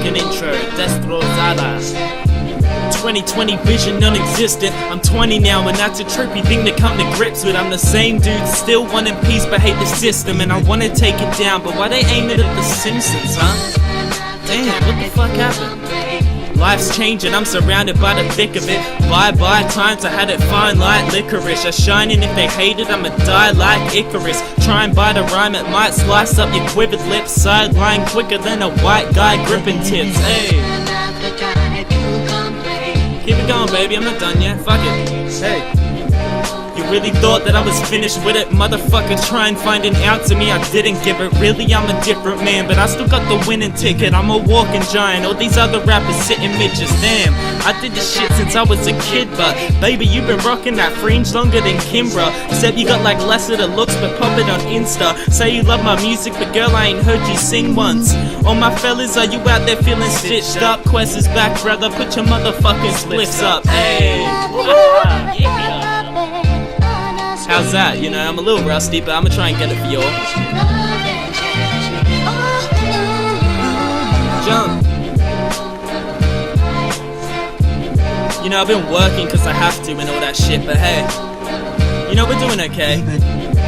fucking intro. Destrozada. 2020 vision non-existent. I'm 20 now and that's a trippy thing to come to grips with. I'm the same dude, still wanting peace but hate the system. And I wanna take it down, but why they aim it at the Simpsons, huh? Damn, what the fuck happened? Life's changing, I'm surrounded by the thick of it. Bye-bye times, I had it fine like licorice. I shine and if they hate it, I'ma die like Icarus. Try and bite a rhyme, it might slice up your quivered lips. Sideline quicker than a white guy gripping tits. Hey, keep it going, baby, I'm not done yet. Fuck it. Hey, you really thought that I was finished with it? Motherfucker, try and find an ounce of me, I didn't give it. Really, I'm a different man, but I still got the winning ticket. I'm a walking giant, all these other rappers sitting midgets. Damn, I did this shit since I was a kid, but baby, you've been rocking that fringe longer than Kimbra. Except you got like less of the looks, but pop it on Insta. Say you love my music, but girl, I ain't heard you sing once. All my fellas, are you out there feeling stitched up? Quest is back, brother, put your motherfucking spliffs up. Hey, yeah. How's that? You know, I'm a little rusty, but I'ma try and get it for y'all. Jump. You know, I've been working cause I have to and all that shit, but hey, you know, we're doing okay.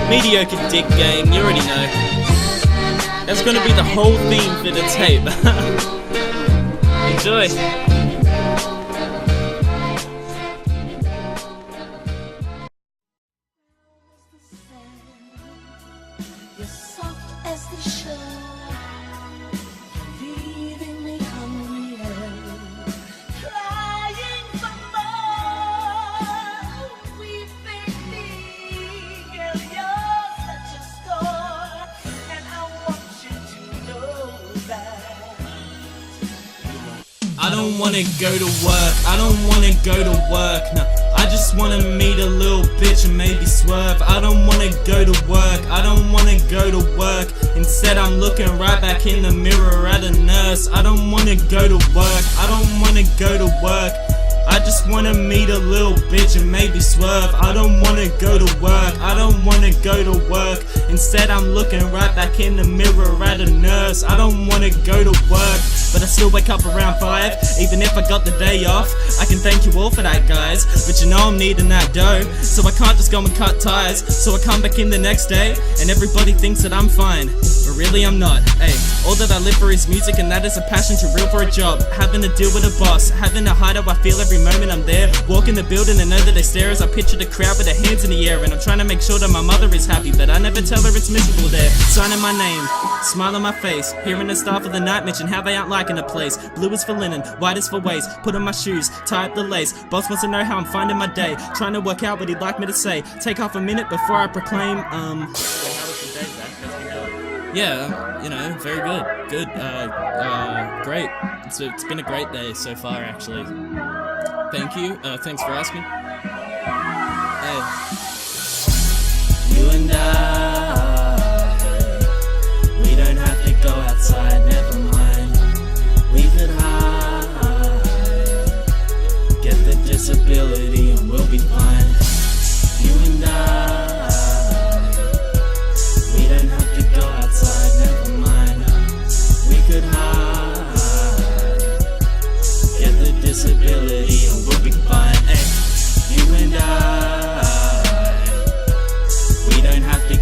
Mediocre dick game, you already know. That's gonna be the whole theme for the tape. Enjoy. You're soft as the shore, leaving me hungry and crying for more. Weeping me, girl, you're such a score, and I want you to know that. I don't wanna go to work, I don't wanna go to work, no. I just wanna meet a little bitch and maybe swerve. I don't wanna go to work, I don't wanna go to work. Instead I'm looking right back in the mirror at a nurse. I don't wanna go to work, I don't wanna go to work. I just wanna meet a little bitch and maybe swerve. I don't wanna go to work, I don't wanna go to work. Instead I'm looking right back in the mirror at a nurse. I don't wanna go to work, but I still wake up around 5. Even if I got the day off, I can thank you all for that, guys. But you know I'm needing that dough, so I can't just go and cut ties. So I come back in the next day, and everybody thinks that I'm fine, but really I'm not. Hey, all that I live for is music, and that is a passion too real for a job. Having to deal with a boss, having to hide how I feel every moment I'm there. Walk in the building and know that they stare as I picture the crowd with their hands in the air. And I'm trying to make sure that my mother is happy, but I never tell her it's miserable there. Signing my name, smile on my face, hearing the staff of the night mention how they aren't liking the place. Blue is for linen, white is for waist. Put on my shoes, tie up the lace. Boss wants to know how I'm finding my day, trying to work out what he'd like me to say. Take half a minute before I proclaim, how was the day, Zach? How's it going? Yeah, you know, very good. Good, great. It's been a great day so far, actually. Thank you, thanks for asking. Hey. You and I, we don't have to go outside, never mind. We could hide, get the disability and we'll be fine. You and I, we don't have to go outside, never mind. We could hide, get the disability and we'll be fine. Hey, you and I, we don't have to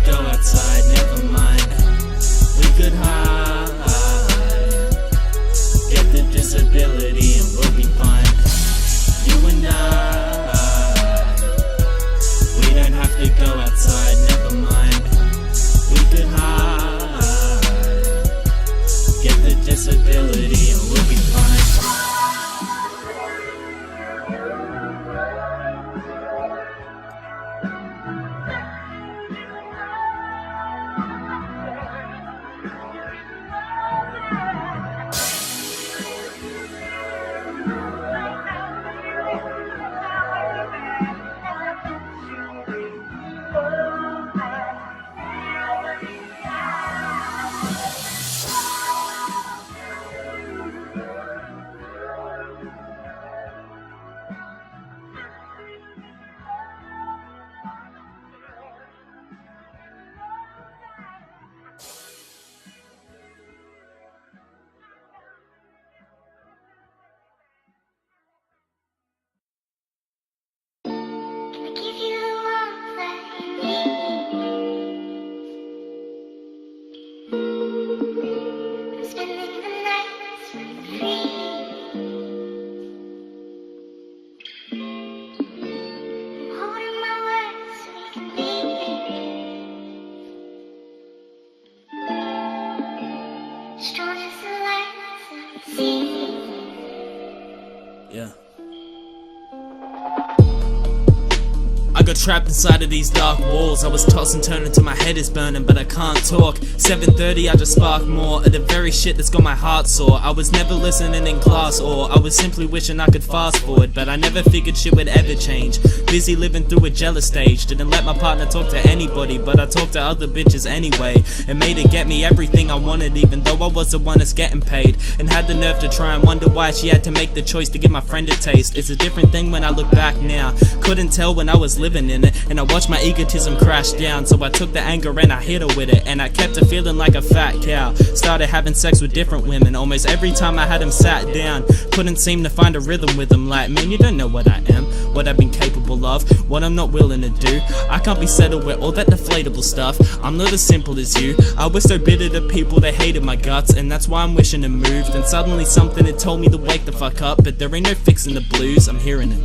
got trapped inside of these dark walls. I was tossing, turning till my head is burning, but I can't talk. 7:30, I just spark more of the very shit that's got my heart sore. I was never listening in class, or I was simply wishing I could fast forward, but I never figured shit would ever change. Busy living through a jealous stage. Didn't let my partner talk to anybody, but I talked to other bitches anyway. It made her get me everything I wanted, even though I was the one that's getting paid. And had the nerve to try and wonder why she had to make the choice to give my friend a taste. It's a different thing when I look back now. Couldn't tell when I was living in it, and I watched my egotism crash down. So I took the anger and I hit her with it, and I kept her feeling like a fat cow. Started having sex with different women almost every time I had them sat down. Couldn't seem to find a rhythm with them. Like, man, you don't know what I am, what I've been capable of, what I'm not willing to do. I can't be settled with all that deflatable stuff. I'm not as simple as you. I was so bitter to people that hated my guts, and that's why I'm wishing to move. Then suddenly something had told me to wake the fuck up, but there ain't no fixing the blues. I'm hearing it.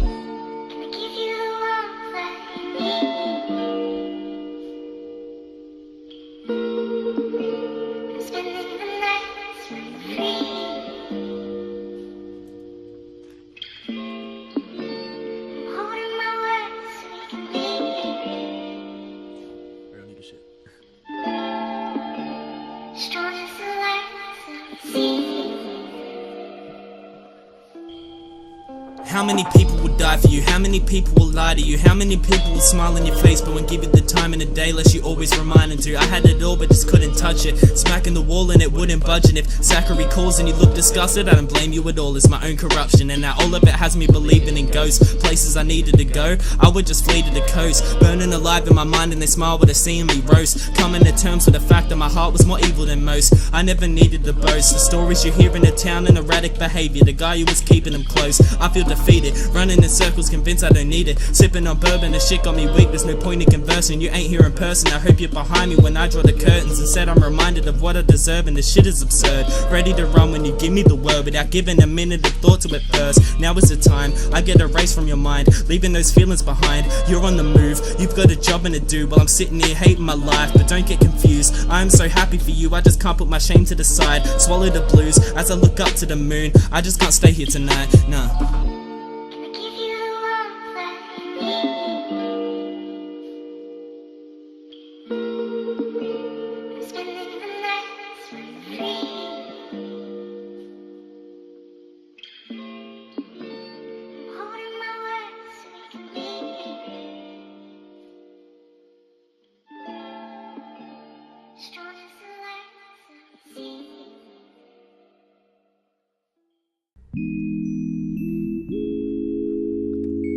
How many people will die for you? How many people will lie to you? How many people will smile in your face but won't give you the time in the day lest you always remind them to? I had it all but just couldn't touch it. Smacking the wall and it wouldn't budge. And if Zachary calls and you look disgusted, I don't blame you at all. It's my own corruption, and now all of it has me believing in ghosts. Places I needed to go, I would just flee to the coast. Burning alive in my mind and they smile with a seeing me roast. Coming to terms with the fact that my heart was more evil than most. I never needed to boast. The stories you hear in the town and erratic behavior, the guy who was keeping them close. I feel defeated, running in circles convinced I don't need it. Sipping on bourbon, the shit got me weak. There's no point in conversing, you ain't here in person. I hope you're behind me when I draw the curtains. Instead I'm reminded of what I deserve, and this shit is absurd. Ready to run when you give me the word without giving a minute of thought to it first. Now is the time, I get erased from your mind, leaving those feelings behind. You're on the move, you've got a job and to do, while I'm sitting here hating my life. But don't get confused, I am so happy for you, I just can't put my shame to the side. Swallow the blues as I look up to the moon. I just can't stay here tonight, nah.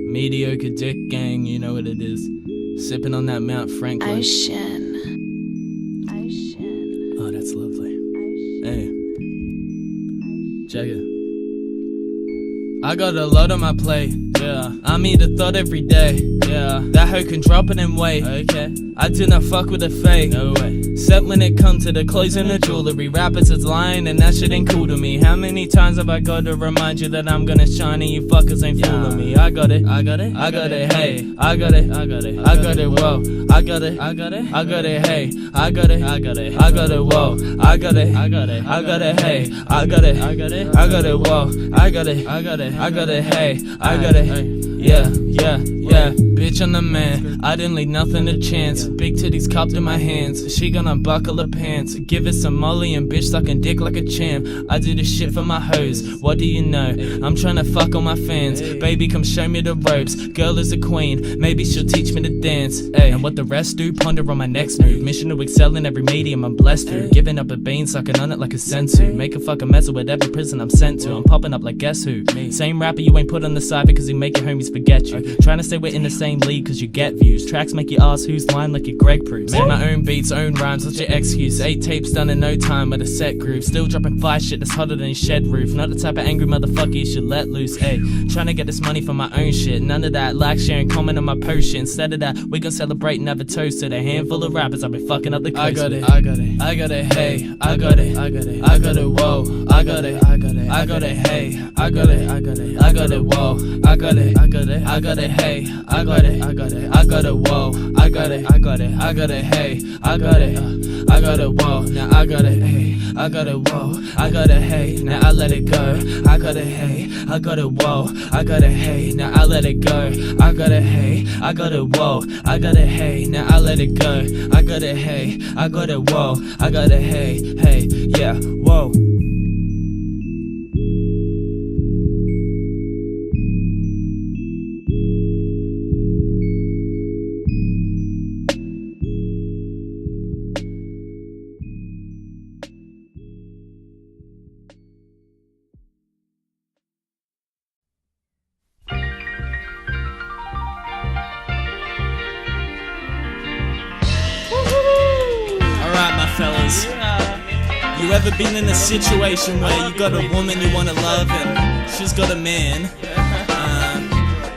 Mediocre dick gang, you know what it is. Sipping on that Mount Franklin. Oh, that's lovely. Hey, check it. I got a lot on my plate, yeah. I'm eat a thought every day, yeah. That hoe can drop it and wait, okay. I do not fuck with a fake, no way. Except when it comes to the clothes and the jewelry. Rappers is lying and that shit ain't cool to me. How many times have I got to remind you that I'm gonna shine and you fuckers ain't fooling me? I got it, I got it, I got it, hey. I got it, I got it, I got it, whoa. I got it, I got it, I got it, hey. I got it, I got it, I got it, whoa. I got it, I got it, I got it, hey. I got it, I got it, I got it, whoa. I got it, I got it, I got it, hey. I got it, yeah, yeah, yeah. Bitch, I'm the man, I didn't leave nothing to chance. Big titties cupped in my hands, she gonna buckle her pants. Give it some molly and bitch sucking dick like a champ. I do this shit for my hoes, what do you know? I'm tryna fuck all my fans, baby come show me the ropes. Girl is a queen, maybe she'll teach me to dance. Ay, and what the rest do, ponder on my next move. Mission to excel in every medium I'm blessed through. Giving up a bean, sucking on it like a sensu. Make a fucking mess of whatever prison I'm sent to. I'm popping up like guess who? Same rapper you ain't put on the side because he make your homies forget you. Trying to say we're in the same league cause you get views. Tracks make you ask who's lying like your Greg proofs. Made my own beats, own rhymes, what's your excuse? 8 tapes done in no time with a set groove. Still dropping fire shit that's hotter than a shed roof. Not the type of angry motherfucker you should let loose. Ayy, trying to get this money for my own shit. None of that like, sharing, comment on my post shit. Instead of that, we gon' celebrate and have a toast to the handful of rappers I've been fucking up the coast. I got it, I got it, I got it, hey. I got it, I got it, I got it, whoa. I got it, I got it, I got it, hey, I got it, I got it, I got it, whoa, I got it, I got it, I got it, hey, I got it, I got it, I got it, whoa, I got it, I got it, I got it, hey, I got it, I got it, whoa, now I got it, hey, I got it, whoa, I got it, hey, now I let it go, I got it, hey, I got it, whoa, I got it, hey, now I let it go, I got it, hey, I got it, whoa, I got it, hey, now I let it go, I got it, hey, I got it, whoa, I got it, hey, hey, yeah, whoa. Alright, my fellas. You ever been in a situation where you got a woman you wanna love and she's got a man?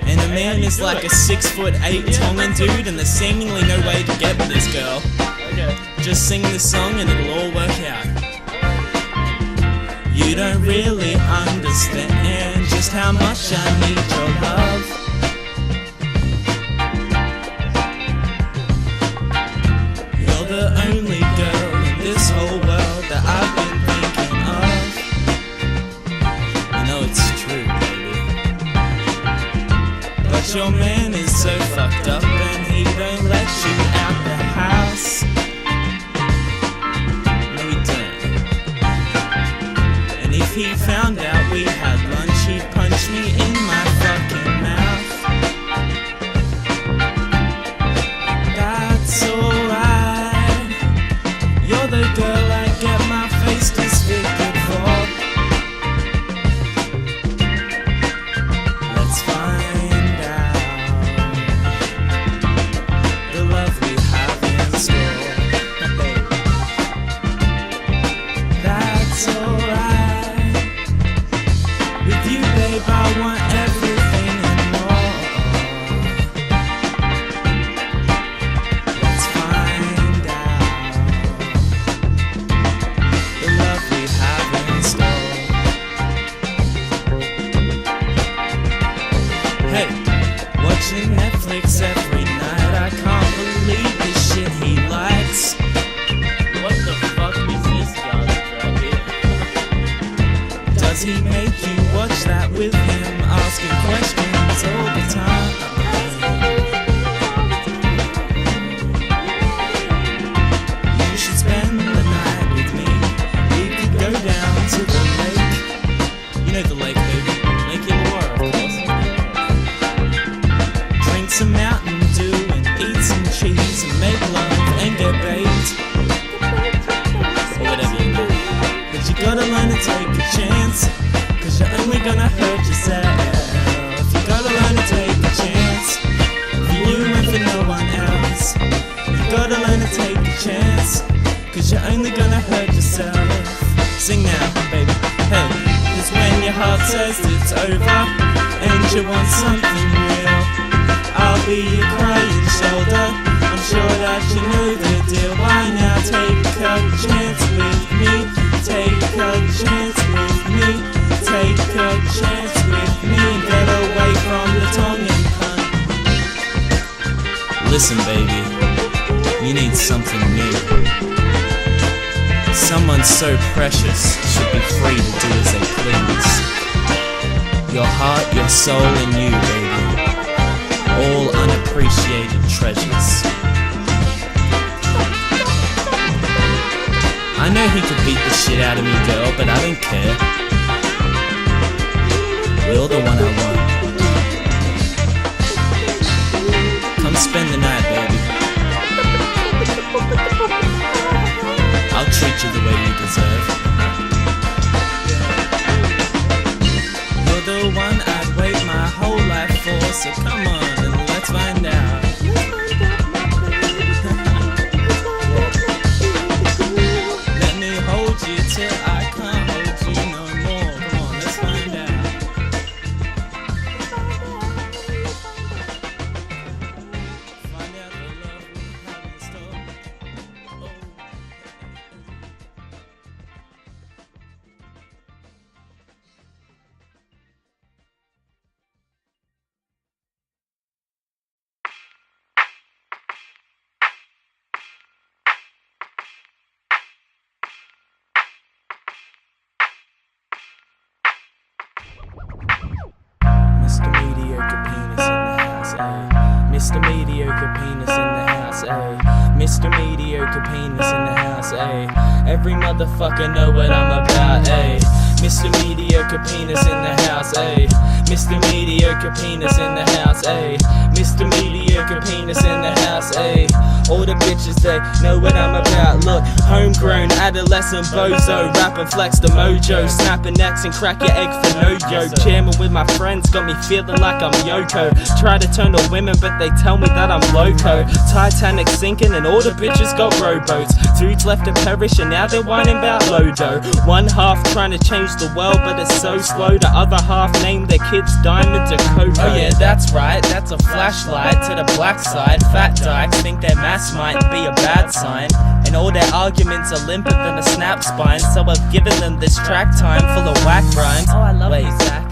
And the man is like a 6'8" Tongan dude and there's seemingly no way to get with this girl. Just sing this song and it'll all work out. You don't really understand just how much I need your love. You're the only girl in this whole world that I've been thinking of. You know it's true, baby. But your man is so fucked up and he don't let you out the house. No, he don't. And if he found out we had lunch, he'd punch me in my fucking mouth. That's alright. You're the girl I get my face disfigured for. Let's find out the love we have in store. That's alright. With you, babe, I want everything and more. Let's find out the love we have in store. Hey, watching Netflix every night, I can't believe the shit he likes. What the fuck is this garbage right here? Does he make you watch that with him, asking questions all the time? You should spend the night with me. We could go down to the lake. You know the lake, baby. Lake Illawarra, of course. Drink some Mountain Dew and eat some cheese and make love and get baked. Or whatever you know. But you gotta learn to take a chance, 'cause you're only gonna hurt yourself. You gotta learn to take a chance, for you and for no one else. You gotta learn to take a chance, 'cause you're only gonna hurt yourself. Sing now, baby, hey. 'Cause when your heart says it's over and you want something real, I'll be your crying shoulder. I'm sure that you know the deal. Why now take a chance with me? Take a chance with me. Take a chance with me and get away from the Tongan cunt. Listen, baby, you need something new. Someone so precious should be free to do as they please. Your heart, your soul, and you, baby. All unappreciated treasures. I know he could beat the shit out of me, girl, but I don't care. You're the one I want. Come spend the night, baby. I'll treat you the way you deserve. You're the one I'd wait my whole life for, so come on and let's find out. Let me hold you till I can't hold you no more. Come on, let's find out. Find out the love we have in store. Oh. ayy. Mr. Mediocre Penis in the house, ayy. Every motherfucker know what I'm about, ayy. Mr. Mediocre Penis in the house, ayy. Mr. Mediocre Penis in the house, ayy. Mr. Mediocre Penis in the house, ayy. All the bitches, they know what I'm about. Look, homegrown, adolescent bozo. Rap and flex the mojo. Snapping necks and crack your egg for no yo. Jamming with my friends, got me feeling like I'm Yoko. Try to turn to women, but they tell me that I'm loco. Titanic sinking and all the bitches got rowboats. Dudes left to perish and now they're whining about Lodo. One half trying to change the world, but it's so slow. The other half named their kids diamonds or cocoa. Oh yeah, that's right, that's a flashlight to the black side. Fat dykes think their mass might be a bad sign, and all their arguments are limper than a snap spine. So I've given them this track time full of whack rhymes. Oh, I love you, Zach.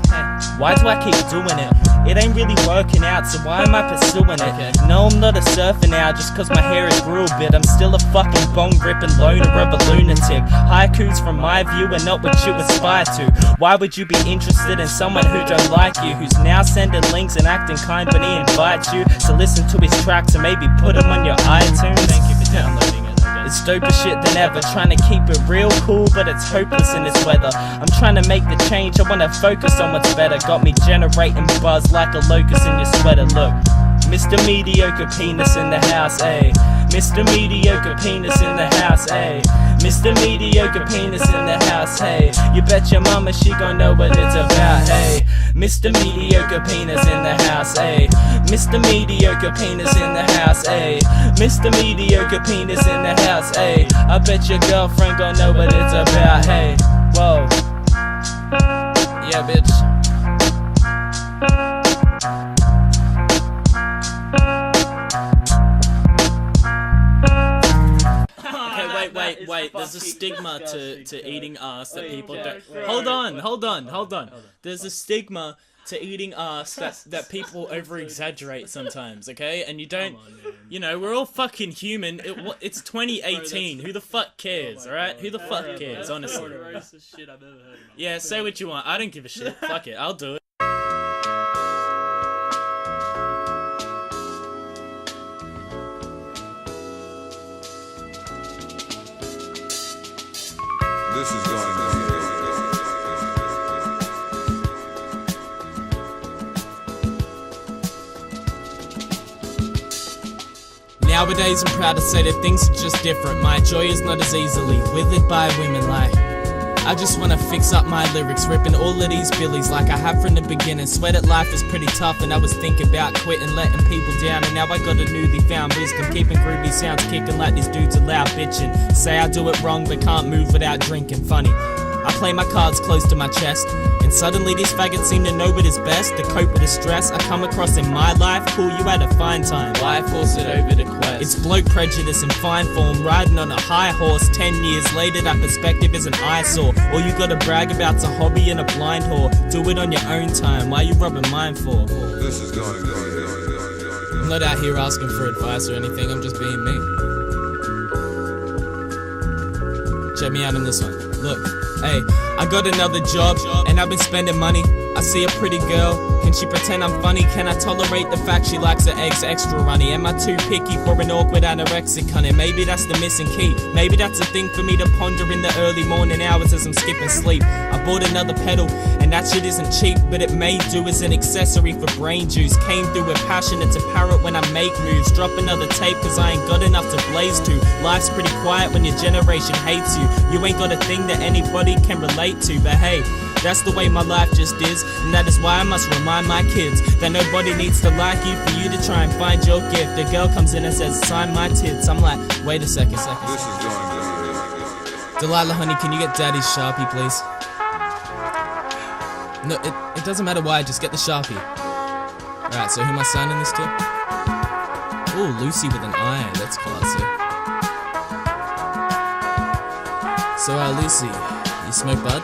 Why do I keep doing it? It ain't really working out, so why am I pursuing it? No, I'm not a surfer now just cause my hair is grew a bit. I'm still a fucking bong ripping loner of a lunatic. Haikus from my view are not what you aspire to. Why would you be interested in someone who don't like you, who's now sending links and acting kind when he invites you to listen to his tracks and maybe put them on your iTunes? Thank you for downloading it. It's doper shit than ever, trying to keep it real cool, but it's hopeless in this weather. I'm trying to make the change, I wanna focus on what's better. Got me generating buzz like a locust in your sweater. Look, Mr. Mediocre Penis in the house, ayy. Mr. Mediocre Penis in the house, ayy. Mr. Mediocre Penis in the house, hey. You bet your mama she gon' know what it's about, hey. Mr. Mediocre Penis in the house, hey. Mr. Mediocre Penis in the house, hey. Mr. Mediocre Penis in the house, hey. I bet your girlfriend gon' know what it's about, hey. Whoa. Yeah, bitch. Wait, there's a stigma to eating ass that people don't. Hold on. There's a stigma to eating ass that people over exaggerate sometimes, okay? And you don't, you know, we're all fucking human. It's 2018. Who the fuck cares, alright? Who the fuck cares, honestly? Yeah, say what you want. I don't give a shit. Fuck it, I'll do it. This is going on. Nowadays I'm proud to say that things are just different. My joy is not as easily withered by women like. I just wanna fix up my lyrics, ripping all of these billies like I have from the beginning. Swear that life is pretty tough and I was thinking about quitting, letting people down. And now I got a newly found wisdom, keeping groovy sounds kicking like these dudes are loud bitching. Say I do it wrong but can't move without drinking, funny. I play my cards close to my chest, and suddenly these faggots seem to know what is best to cope with the stress I come across in my life. Cool, you had a fine time, life forced it over the quest. It's bloke prejudice in fine form, riding on a high horse. 10 years later that perspective is an eyesore. All you gotta brag about's a hobby and a blind whore. Do it on your own time, why you rubbing mine for? This is going on. I'm not out here asking for advice or anything, I'm just being me. Check me out on this one, look. Hey, I got another job, and I've been spending money. I see a pretty girl, can she pretend I'm funny? Can I tolerate the fact she likes her eggs extra runny? Am I too picky for an awkward anorexic honey? Maybe that's the missing key. Maybe that's a thing for me to ponder in the early morning hours as I'm skipping sleep. I bought another pedal, and that shit isn't cheap, but it may do as an accessory for brain juice. Came through with passion, it's apparent when I make moves. Drop another tape cause I ain't got enough to blaze to. Life's pretty quiet when your generation hates you. You ain't got a thing that anybody can relate to, but hey, that's the way my life just is, and that is why I must remind my kids that nobody needs to like you for you to try and find your gift. The girl comes in and says, sign my tits. I'm like, wait a second. This is going on. Delilah, honey, can you get Daddy's Sharpie, please? No, it doesn't matter why, just get the Sharpie. Alright, so who am I signing this to? Ooh, Lucy with an I, that's classy. So, Lucy, you smoke bud?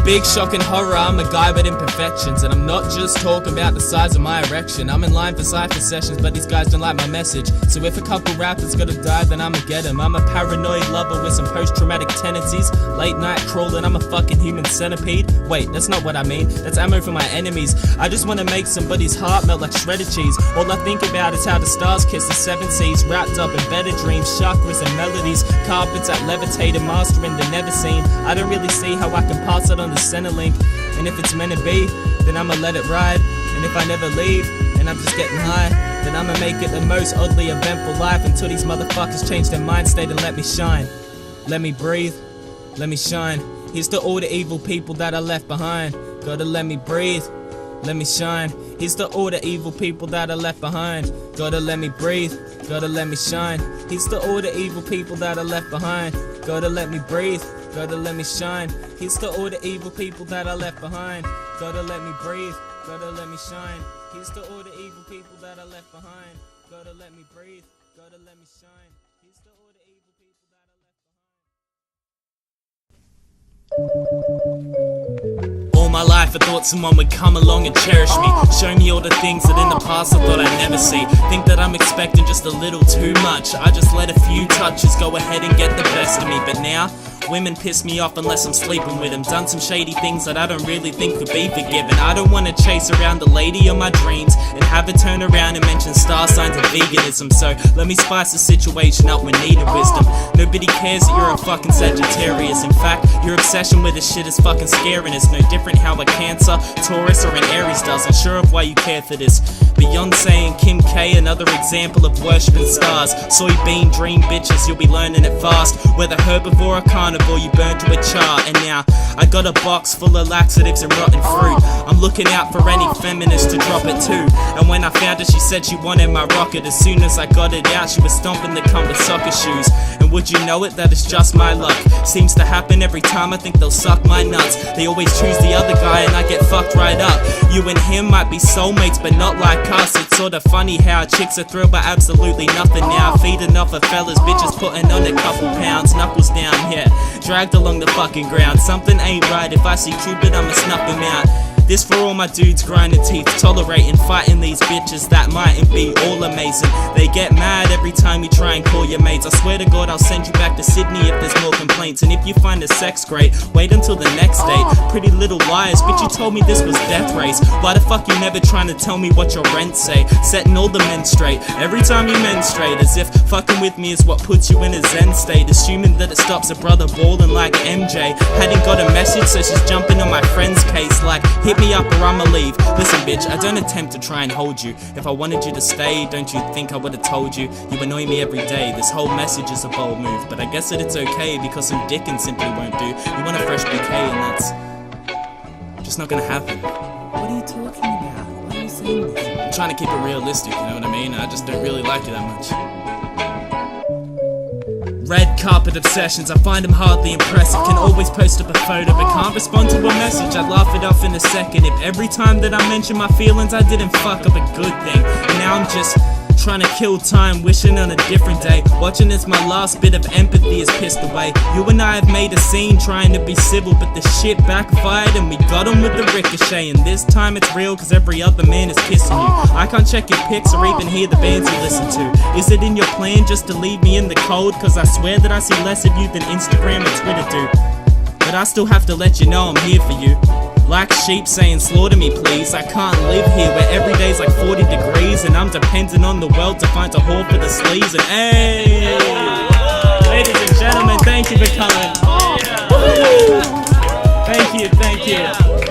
big shock and horror, I'm a guy with imperfections. And I'm not just talking about the size of my erection. I'm in line for cypher sessions, but these guys don't like my message. So if a couple rappers gotta die, then I'ma get them. I'm a paranoid lover with some post-traumatic tendencies. Late night crawling, I'm a fucking human centipede. Wait, that's not what I mean, that's ammo for my enemies. I just wanna make somebody's heart melt like shredded cheese. All I think about is how the stars kiss the seven seas. Wrapped up in better dreams, chakras and melodies. Carpets that levitate and mastering the never seen. I don't really see how I can pass it on the center link. And if it's meant to be, then I'ma let it ride. And if I never leave, and I'm just getting high, then I'ma make it the most oddly eventful life until these motherfuckers change their mind state and let me shine. Let me breathe, let me shine. Here's to all the evil people that I left behind. Gotta let me breathe, let me shine. Here's to all the evil people that I left behind. Gotta let me breathe, gotta let me shine. Here's to all the evil people that I left behind. Gotta let me breathe, gotta let me shine. Here's to all the evil people that I left behind. Gotta let me breathe, gotta let me shine. Here's to all the evil people that I left behind. Gotta let me breathe, gotta let me shine. Here's to all the evil people that I left behind. All my life I thought someone would come along and cherish me. Show me all the things that in the past I thought I'd never see. Think that I'm expecting just a little too much. I just let a few touches go ahead and get the best of me. But now, women piss me off unless I'm sleeping with them. Done some shady things that I don't really think could be forgiven. I don't wanna chase around the lady of my dreams and have her turn around and mention star signs and veganism. So let me spice the situation up with needed wisdom. Nobody cares that you're a fucking Sagittarius. In fact, your obsession with this shit is fucking scaring us. No different how a Cancer, Taurus or an Aries does. Unsure of why you care for this. Beyonce and Kim K, another example of worshipping stars. Soybean dream bitches, you'll be learning it fast. Whether herbivore or carnivore, you burn to a chart. And now, I got a box full of laxatives and rotten fruit. I'm looking out for any feminist to drop it too. And when I found her, she said she wanted my rocket. As soon as I got it out, she was stomping the cunt with soccer shoes. And would you know it, that it's just my luck. Seems to happen every time I think they'll suck my nuts. They always choose the other guy and I get fucked right up. You and him might be soulmates but not like us. It's sorta funny how chicks are thrilled by absolutely nothing now. Feeding off of fellas, bitches putting on a couple pounds. Knuckles down, yeah, dragged along the fucking ground. Something ain't right, if I see Cupid I'ma snuff him out. This for all my dudes grinding teeth, tolerating, fighting these bitches that mightn't be all amazing. They get mad every time you try and call your mates. I swear to God I'll send you back to Sydney if there's more complaints. And if you find the sex great, wait until the next date. Pretty little liars, bitch, you told me this was death race. Why the fuck you never trying to tell me what your rent say? Setting all the men straight, every time you menstruate. As if fucking with me is what puts you in a zen state. Assuming that it stops a brother balling like MJ. Hadn't got a message so she's jumping on my friend's case like, hit me up or I'ma leave. Listen bitch, I don't attempt to try and hold you. If I wanted you to stay, don't you think I would've told you? You annoy me every day, this whole message is a bold move. But I guess that it's okay because some dickin' simply won't do. You want a fresh bouquet and that's just not gonna happen. What are you talking about? Why are you saying this? I'm trying to keep it realistic, you know what I mean? I just don't really like you that much. Red carpet obsessions, I find them hardly impressive. Can always post up a photo but can't respond to a message. I'd laugh it off in a second if every time that I mention my feelings I didn't fuck up a good thing. And now I'm just trying to kill time, wishing on a different day. Watching as my last bit of empathy is pissed away. You and I have made a scene trying to be civil, but the shit backfired and we got him with the ricochet. And this time it's real cause every other man is kissing you. I can't check your pics or even hear the bands you listen to. Is it in your plan just to leave me in the cold? Cause I swear that I see less of you than Instagram and Twitter do. But I still have to let you know I'm here for you. Like sheep saying slaughter me please. I can't live here where every day's like 40 degrees and I'm dependent on the world to find a hole for the sleeves. And hey, ladies and gentlemen, thank you for coming. Thank you, thank you.